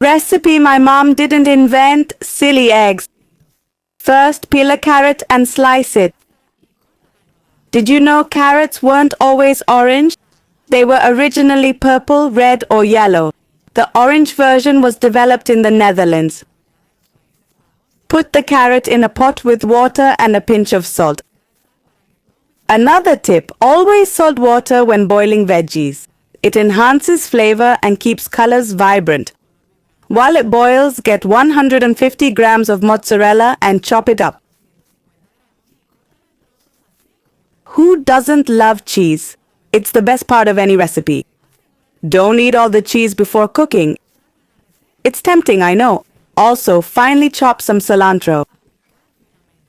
Recipe my mom didn't invent: silly eggs. First, peel a carrot and slice it. Did you know carrots weren't always orange? They were originally purple, red, or yellow. The orange version was developed in the Netherlands. Put the carrot in a pot with water and a pinch of salt. Another tip: always salt water when boiling veggies. It enhances flavor and keeps colors vibrant. While it boils, get 150 grams of mozzarella and chop it up. Who doesn't love cheese? It's the best part of any recipe. Don't eat all the cheese before cooking. It's tempting, I know. Also, finely chop some cilantro.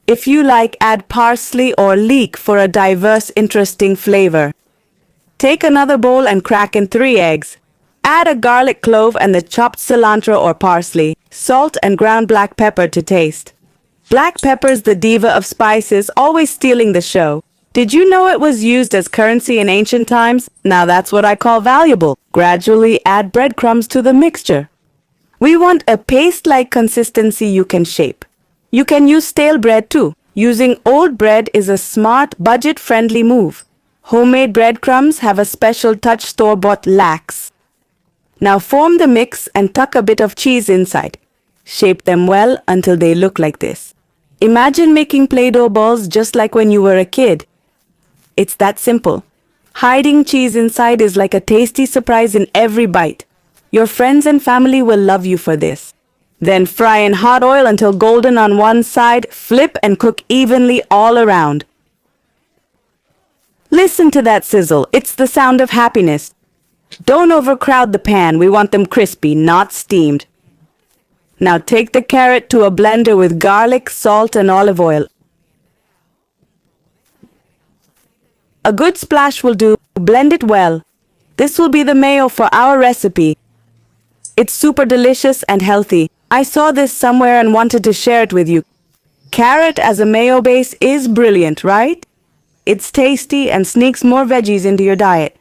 If you like, add parsley or leek for a diverse, interesting flavor. Take another bowl and crack in 3 eggs. Add a garlic clove and the chopped cilantro or parsley, salt and ground black pepper to taste. Black pepper's the diva of spices, always stealing the show. Did you know it was used as currency in ancient times? Now that's what I call valuable. Gradually add breadcrumbs to the mixture. We want a paste-like consistency you can shape. You can use stale bread too. Using old bread is a smart, budget-friendly move. Homemade breadcrumbs have a special touch store-bought lacks. Now form the mix and tuck a bit of cheese inside. Shape them well until they look like this. Imagine making Play-Doh balls just like when you were a kid. It's that simple. Hiding cheese inside is like a tasty surprise in every bite. Your friends and family will love you for this. Then fry in hot oil until golden on one side, flip and cook evenly all around. Listen to that sizzle. It's the sound of happiness. Don't overcrowd the pan. We want them crispy, not steamed. Now take the carrot to a blender with garlic, salt, and olive oil. A good splash will do. Blend it well. This will be the mayo for our recipe. It's super delicious and healthy. I saw this somewhere and wanted to share it with you. Carrot as a mayo base is brilliant, right? It's tasty and sneaks more veggies into your diet.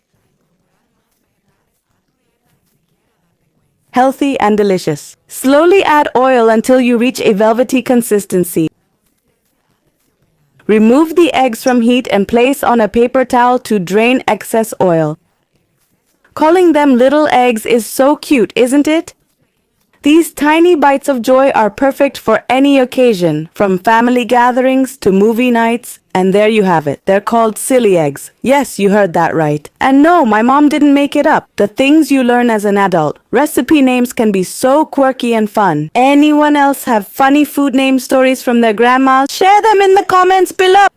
Healthy and delicious. Slowly add oil until you reach a velvety consistency. Remove the eggs from heat and place on a paper towel to drain excess oil. Calling them little eggs is so cute, isn't it? These tiny bites of joy are perfect for any occasion, from family gatherings to movie nights, and there you have it. They're called silly eggs. Yes, you heard that right. And no, my mom didn't make it up. The things you learn as an adult. Recipe names can be so quirky and fun. Anyone else have funny food name stories from their grandmas? Share them in the comments below.